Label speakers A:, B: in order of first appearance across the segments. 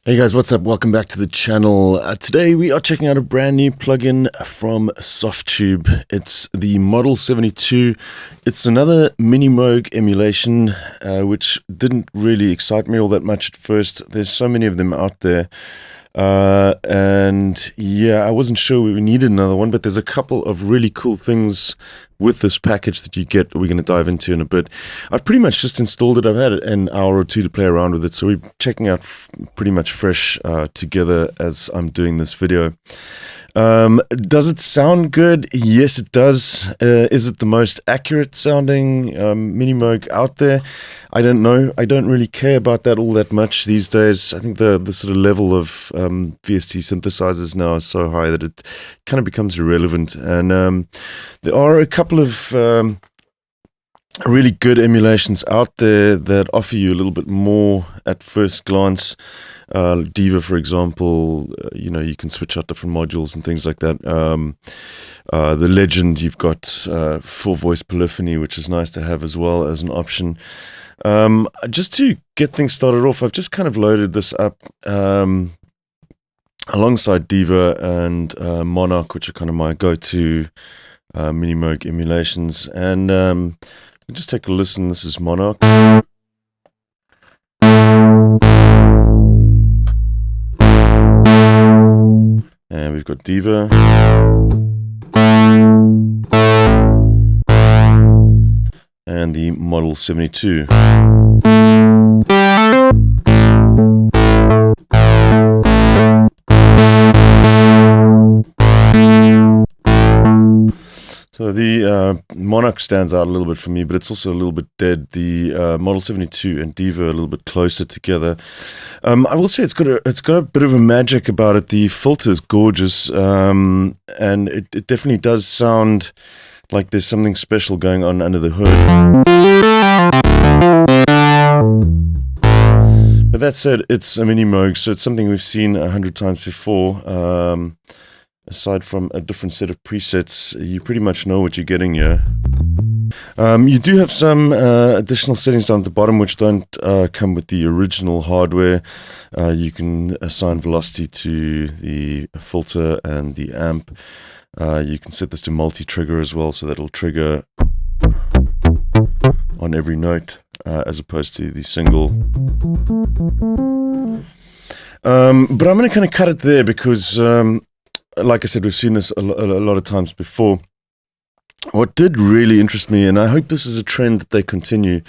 A: Hey guys, what's up? Welcome back to the channel. Today we are checking out a brand new plugin from Softube. It's the Model 72. It's another Minimoog emulation, which didn't really excite me all that much at first. There's so many of them out there. And yeah, I wasn't sure we needed another one, but there's a couple of really cool things with this package that you get we're going to dive into in a bit. I've pretty much just installed it. I've had an hour or two to play around with it, so we're checking out pretty much fresh together as I'm doing this video. Does it sound good? Yes, it does. Is it the most accurate sounding Minimoog out there? I don't know. I don't really care about that all that much these days. I think the sort of level of VST synthesizers now is so high that it kind of becomes irrelevant. And there are a couple of really good emulations out there that offer you a little bit more at first glance. Diva, for example, you can switch out different modules and things like that. The Legend, you've got full voice polyphony, which is nice to have as well as an option. Just to get things started off, I've just kind of loaded this up alongside Diva and Monarch, which are kind of my go-to Minimoog emulations. And just take a listen. This is Monarch. And we've got Diva. And the Model 72. So the Monarch stands out a little bit for me, but it's also a little bit dead. The Model 72 and Diva are a little bit closer together. I will say it's got a bit of a magic about it. The filter is gorgeous, and it definitely does sound like there's something special going on under the hood. But that said, it's a Minimoog, so it's something we've seen 100 times before. Aside from a different set of presets, you pretty much know what you're getting here. You do have some additional settings down at the bottom which don't come with the original hardware. You can assign velocity to the filter and the amp. You can set this to multi-trigger as well, so that it'll trigger on every note as opposed to the single. But I'm going to kind of cut it there because like I said, we've seen this a lot of times before. What did really interest me, and I hope this is a trend that they continue,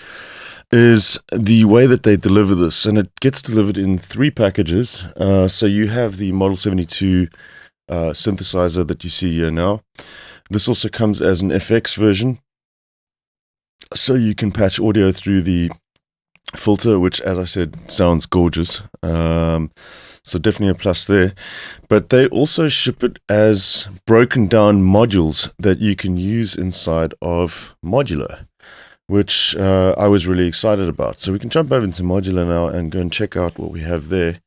A: is the way that they deliver this. And it gets delivered in 3 packages. So you have the Model 72 synthesizer that you see here now. This also comes as an FX version. So you can patch audio through the filter, which, as I said, sounds gorgeous. So definitely a plus there. But they also ship it as broken down modules that you can use inside of Modular, which I was really excited about. So we can jump over into Modular now and go and check out what we have there.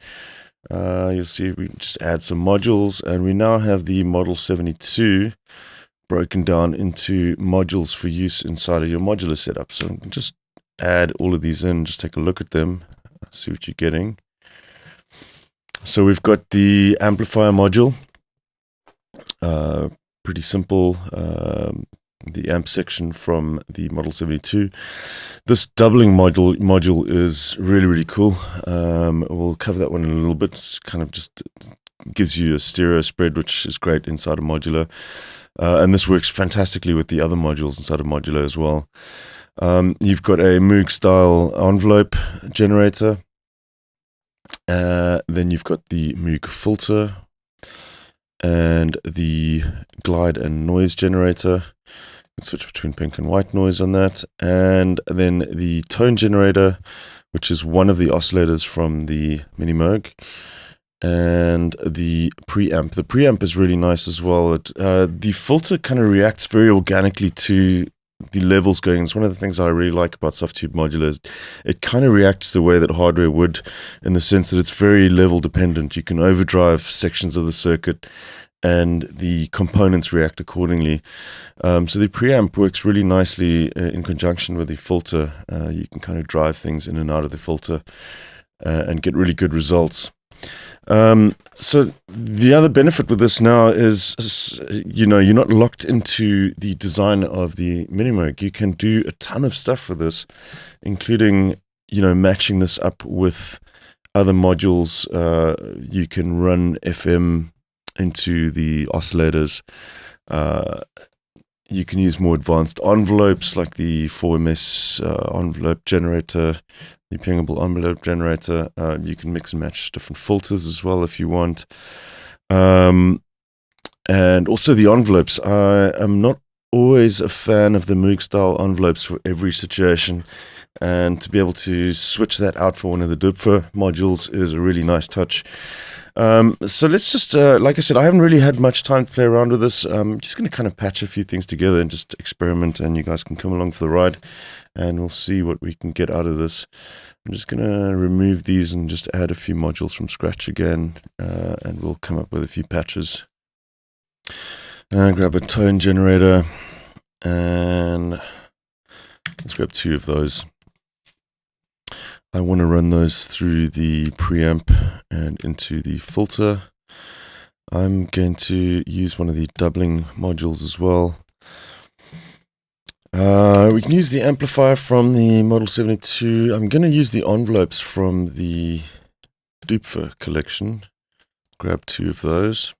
A: You'll see we just add some modules, and we now have the Model 72 broken down into modules for use inside of your Modular setup. So just add all of these in, just take a look at them, see what you're getting. So we've got the amplifier module, pretty simple, the amp section from the Model 72. This doubling module is really, really cool. We'll cover that one in a little bit. It's kind of just gives you a stereo spread, which is great inside of Modular. And this works fantastically with the other modules inside of Modular as well. You've got a Moog style envelope generator. Then you've got the Moog filter and the glide and noise generator. You can switch between pink and white noise on that. And then the tone generator, which is one of the oscillators from the Minimoog. And the preamp. The preamp is really nice as well. The filter kind of reacts very organically to the levels going. It's one of the things I really like about Softube Modular is it kind of reacts the way that hardware would, in the sense that it's very level dependent. You can overdrive sections of the circuit and the components react accordingly. So the preamp works really nicely in conjunction with the filter. You can kind of drive things in and out of the filter and get really good results. So the other benefit with this now is, you know, you're not locked into the design of the Minimoog. You can do a ton of stuff with this, including, you know, matching this up with other modules. You can run FM into the oscillators. You can use more advanced envelopes like the 4MS envelope generator, the pingable envelope generator. You can mix and match different filters as well if you want. And also the envelopes. I am not always a fan of the Moog style envelopes for every situation. And to be able to switch that out for one of the Diva modules is a really nice touch. So let's just, like I said, I haven't really had much time to play around with this. I'm just going to kind of patch a few things together and just experiment, and you guys can come along for the ride and we'll see what we can get out of this. I'm just going to remove these and just add a few modules from scratch again, and we'll come up with a few patches. Grab a tone generator and let's grab 2 of those. I want to run those through the preamp and into the filter. I'm going to use one of the doubling modules as well. We can use the amplifier from the Model 72. I'm going to use the envelopes from the Diva collection. Grab 2 of those.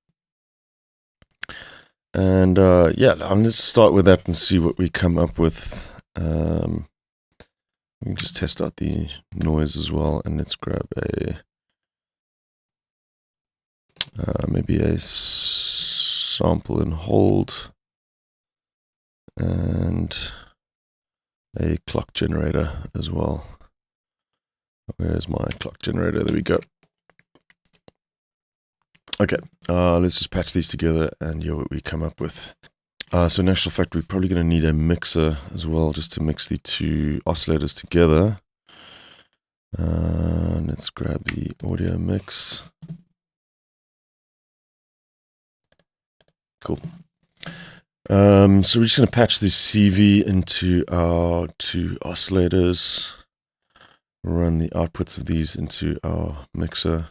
A: And yeah, let's start with that and see what we come up with. We can just test out the noise as well, and let's grab a maybe a sample and hold and a clock generator as well. Where's my clock generator? There we go. Okay, let's just patch these together and hear what we come up with. So in actual fact, we're probably going to need a mixer as well, just to mix the 2 oscillators together. Let's grab the audio mix. Cool. So we're just going to patch the CV into our 2 oscillators. Run the outputs of these into our mixer.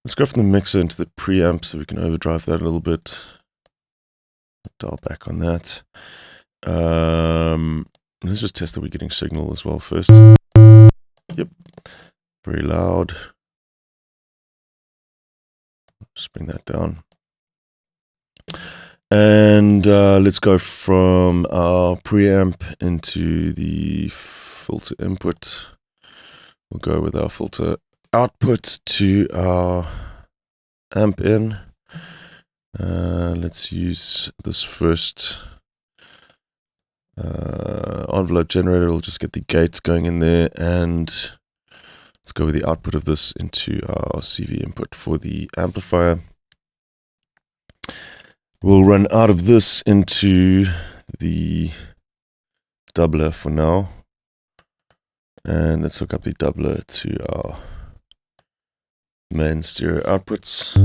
A: Let's go from the mixer into the preamp so we can overdrive that a little bit. Dial back on that. Let's just test that we're getting signal as well first. Yep, very loud. Just bring that down. And let's go from our preamp into the filter input. We'll go with our filter output to our amp in. Let's use this first envelope generator. We'll just get the gates going in there, and let's go with the output of this into our CV input for the amplifier. We'll run out of this into the doubler for now, and let's hook up the doubler to our main stereo outputs.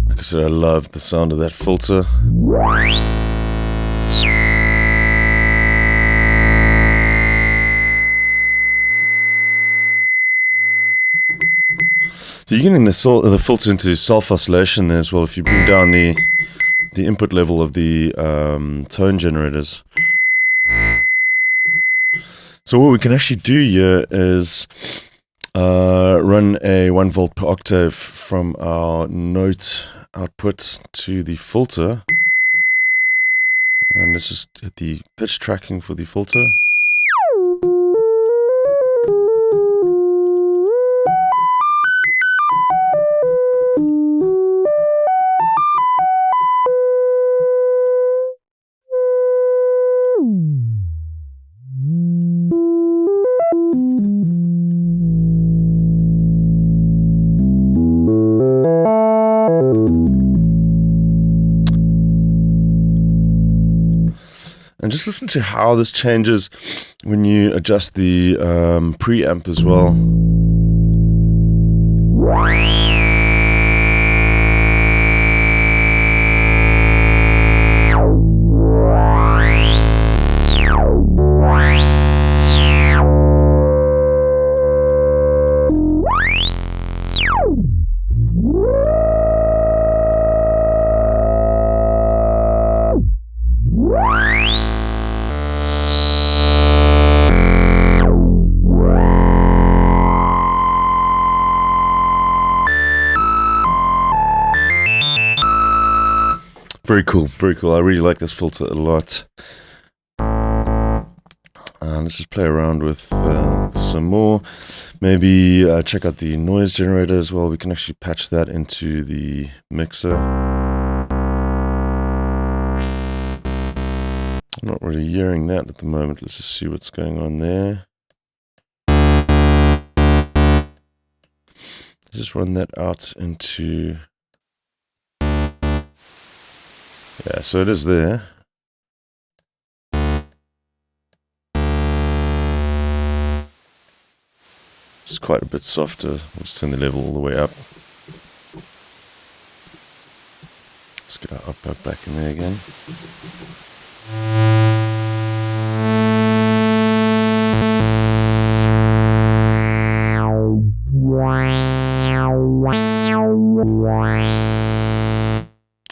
A: Like I said, I love the sound of that filter. So you're getting the filter into self-oscillation there as well if you bring down the input level of the tone generators. So what we can actually do here is run a 1 volt per octave from our note output to the filter, and let's just hit the pitch tracking for the filter. And just listen to how this changes when you adjust the preamp as well. Very cool, very cool. I really like this filter a lot. Let's just play around with some more. Maybe check out the noise generator as well. We can actually patch that into the mixer. I'm not really hearing that at the moment. Let's just see what's going on there. Just run that out into... Yeah, so it is there. It's quite a bit softer. Let's turn the level all the way up. Let's get our output back in there again.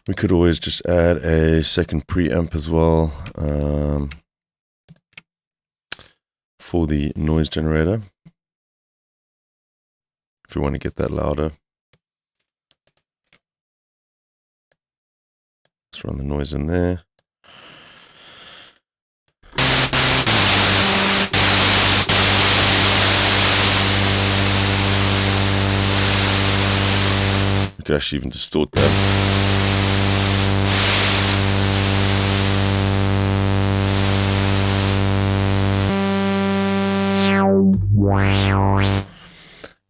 A: We could always just add a second preamp as well for the noise generator if we want to get that louder. Let's run the noise in there. We could actually even distort that.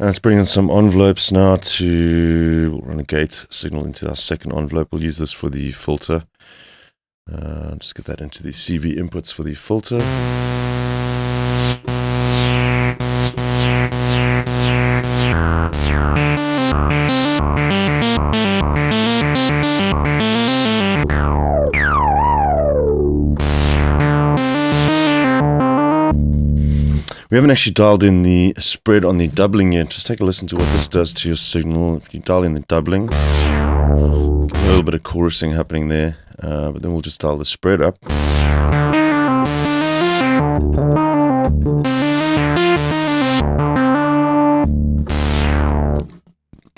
A: Let's bring in some envelopes now to we'll run a gate signal into our second envelope. We'll use this for the filter. Just get that into the CV inputs for the filter. We haven't actually dialed in the spread on the doubling yet. Just take a listen to what this does to your signal. If you dial in the doubling, a little bit of chorusing happening there, but then we'll just dial the spread up.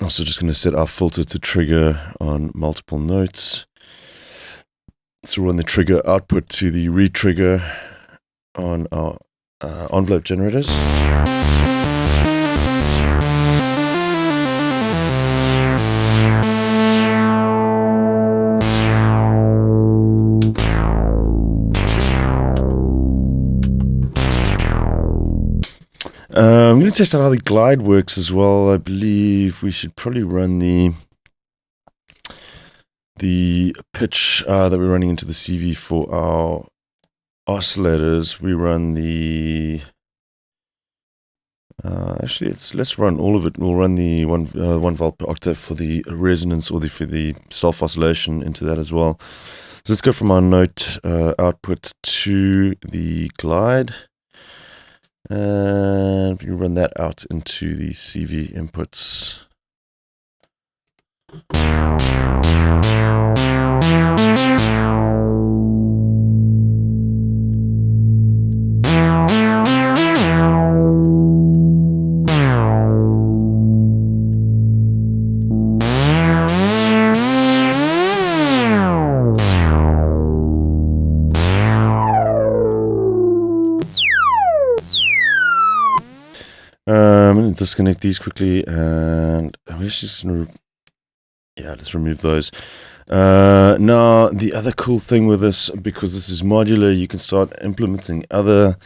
A: Also just going to set our filter to trigger on multiple notes. So run the trigger output to the re-trigger on our envelope generators. I'm going to test out how the glide works as well. I believe we should probably run the pitch that we're running into the CV for our oscillators. We run the actually let's run all of it. We'll run the 1 volt per octave for the resonance or for the self oscillation into that as well. So let's go from our note output to the glide, and we run that out into the CV inputs. Disconnect these quickly, and let's just let's remove those. Now the other cool thing with this, because this is modular, you can start implementing other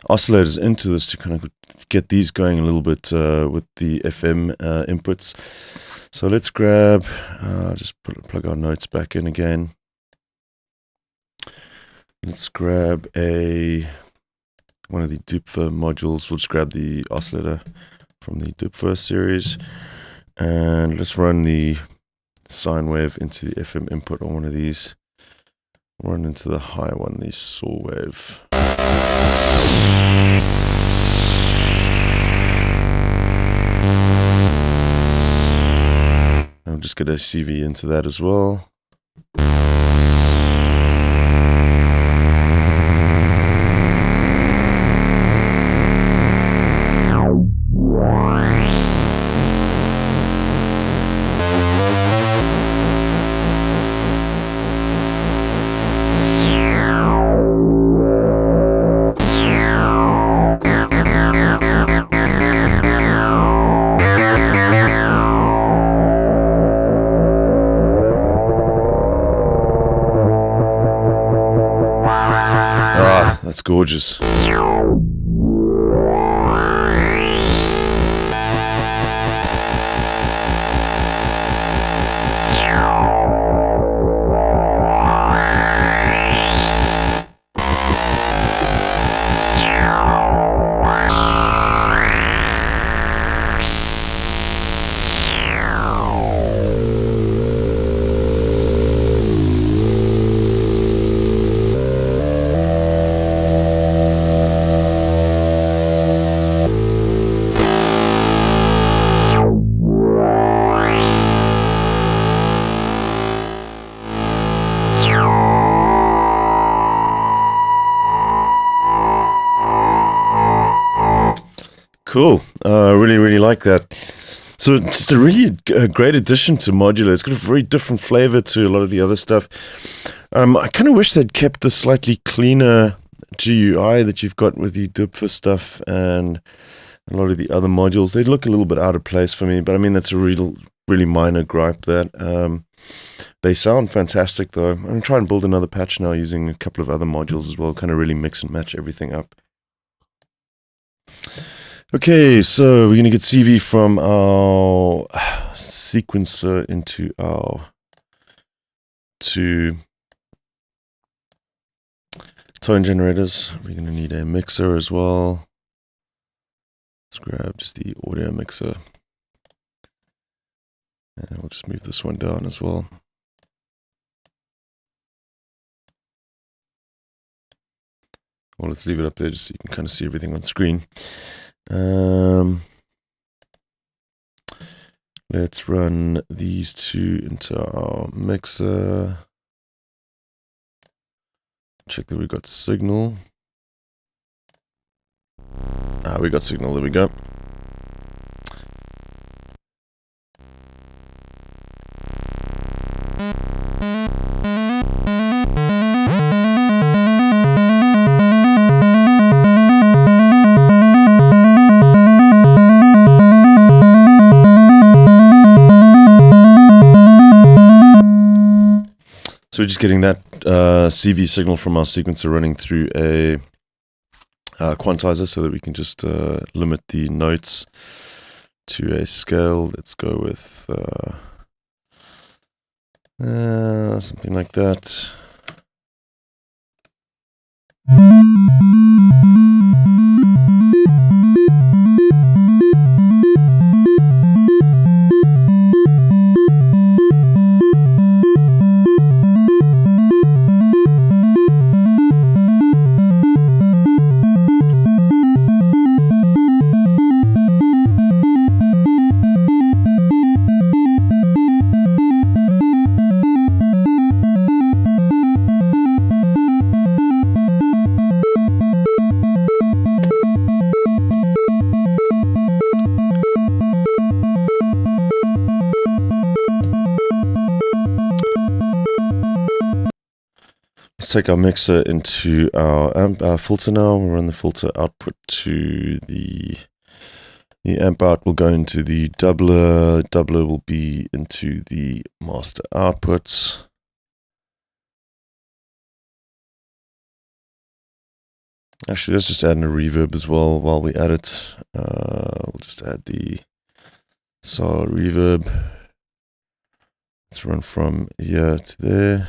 A: oscillators into this to kind of get these going a little bit with the FM inputs. So let's grab, just plug our notes back in again. Let's grab one of the Diva modules. We'll just grab the oscillator from the Diva series, and let's run the sine wave into the FM input on one of these. Run into the high one, the saw wave. I'll just get a CV into that as well. That's gorgeous. Cool. Really like that. So it's just a really great addition to Modular. It's got a very different flavor to a lot of the other stuff. I kind of wish they'd kept the slightly cleaner GUI that you've got with the Diva stuff and a lot of the other modules. They look a little bit out of place for me, but I mean, that's a really minor gripe that. They sound fantastic though. I'm going to try and build another patch now using a couple of other modules as well, kind of really mix and match everything up. Okay, so we're going to get CV from our sequencer into our two tone generators. We're going to need a mixer as well. Let's grab just the audio mixer. And we'll just move this one down as well. Well, let's leave it up there just so you can kind of see everything on screen. Let's run these two into our mixer. Check that we got signal. We got signal, there we go. So we're just getting that CV signal from our sequencer running through a quantizer so that we can just limit the notes to a scale. Let's go with something like that. Let's take our mixer into our filter now. We'll run the filter output to the amp out will go into the doubler. Doubler will be into the master outputs. Actually, let's just add in a reverb as well while we add it. We'll just add the solid reverb. Let's run from here to there.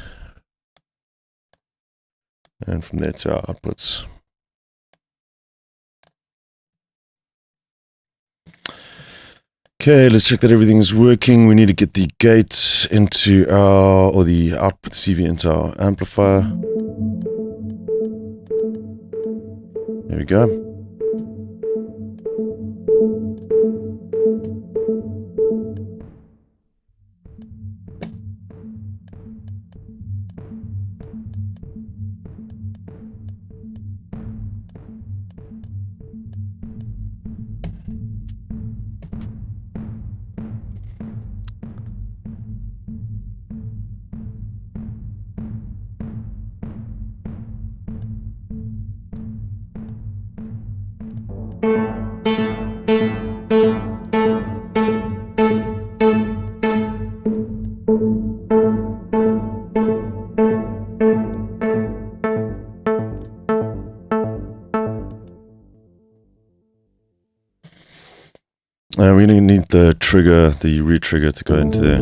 A: And from there to our outputs. Okay, let's check that everything is working. We need to get the gate into our, or the output CV into our amplifier. There we go. We need the trigger, the re-trigger to go into there.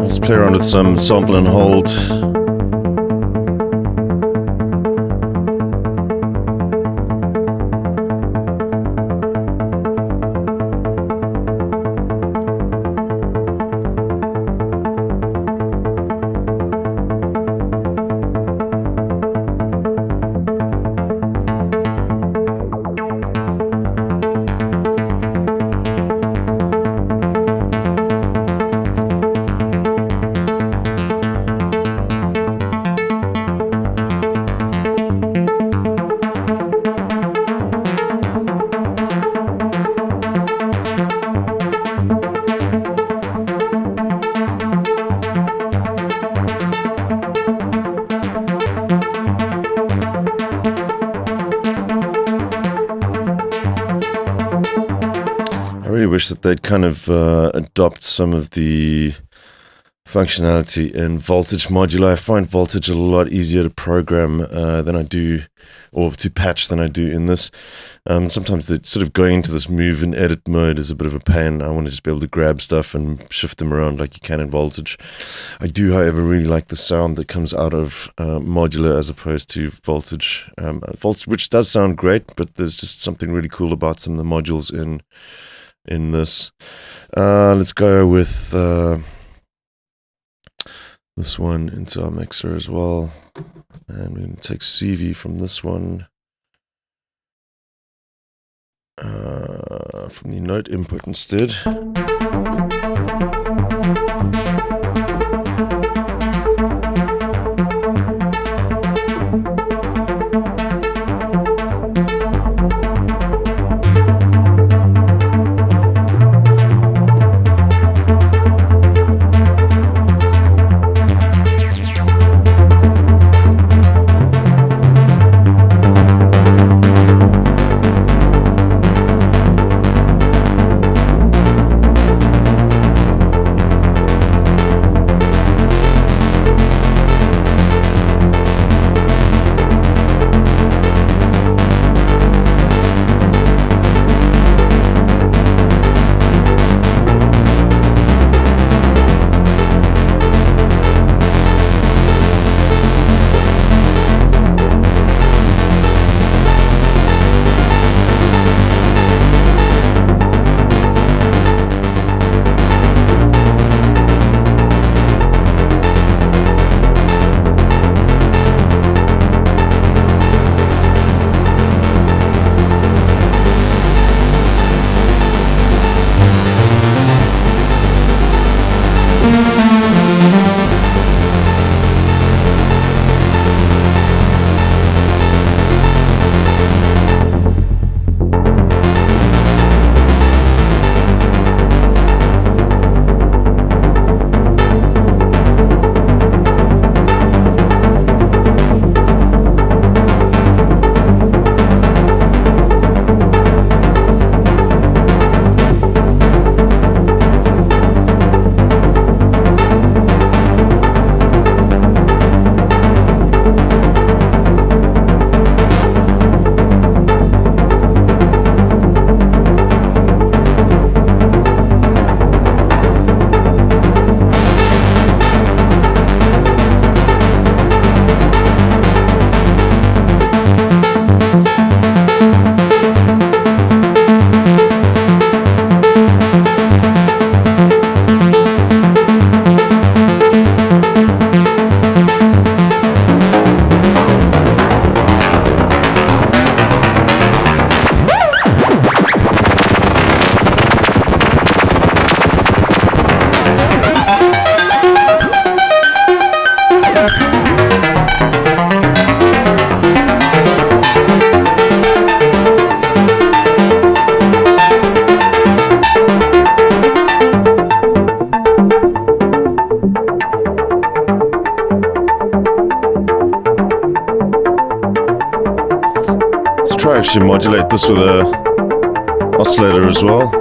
A: Let's play around with some sample and hold. Wish that they'd kind of adopt some of the functionality in Voltage Modular. I find Voltage a lot easier to program than I do, or to patch than I do in this. Sometimes the sort of going into this move and edit mode is a bit of a pain. I want to just be able to grab stuff and shift them around like you can in Voltage. I do, however, really like the sound that comes out of Modular as opposed to Voltage. Voltage, which does sound great, but there's just something really cool about some of the modules in this. Let's go with this one into our mixer as well. And we're going to take CV from this one. From the note input instead. actually modulate this with a oscillator as well.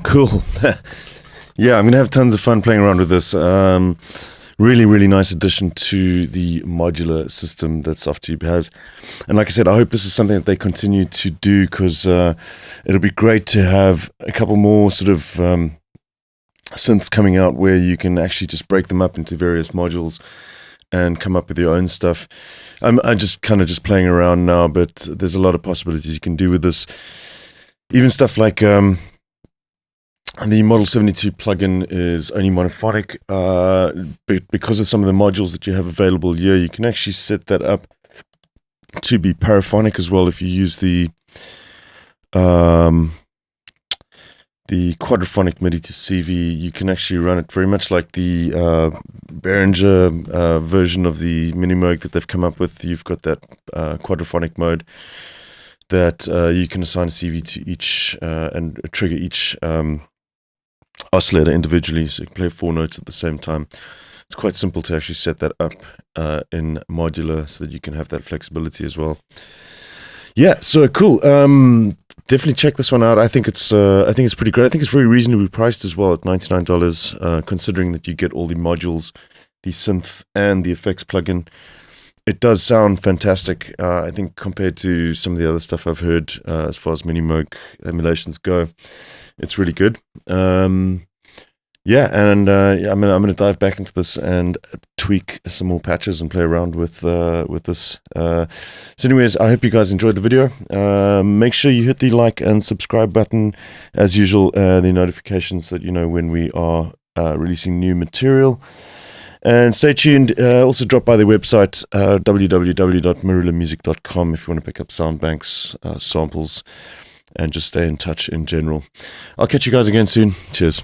A: Cool. Yeah, I'm going to have tons of fun playing around with this. Really, really nice addition to the modular system that Softube has. And like I said, I hope this is something that they continue to do, because it'll be great to have a couple more sort of synths coming out where you can actually just break them up into various modules and come up with your own stuff. I'm just kind of just playing around now, but there's a lot of possibilities you can do with this. Even stuff like the Model 72 plugin is only monophonic, but because of some of the modules that you have available here, you can actually set that up to be paraphonic as well if you use the quadraphonic MIDI to CV. You can actually run it very much like the Behringer version of the Minimoog that they've come up with. You've got that quadraphonic mode that you can assign a CV to each and trigger each oscillator individually, so you can play 4 notes at the same time. It's quite simple to actually set that up in Modular so that you can have that flexibility as well. Yeah, so cool. Definitely check this one out. I think it's pretty great. I think it's very reasonably priced as well at $99, considering that you get all the modules, the synth, and the effects plugin. It does sound fantastic. I think compared to some of the other stuff I've heard as far as Minimoog emulations go, it's really good. Yeah, and I'm gonna dive back into this and tweak some more patches and play around with this. So, anyways, I hope you guys enjoyed the video. Make sure you hit the like and subscribe button as usual. The notifications so that you know when we are releasing new material. And stay tuned. Also drop by the website www.marulamusic.com if you want to pick up soundbanks, samples, and just stay in touch in general. I'll catch you guys again soon. Cheers.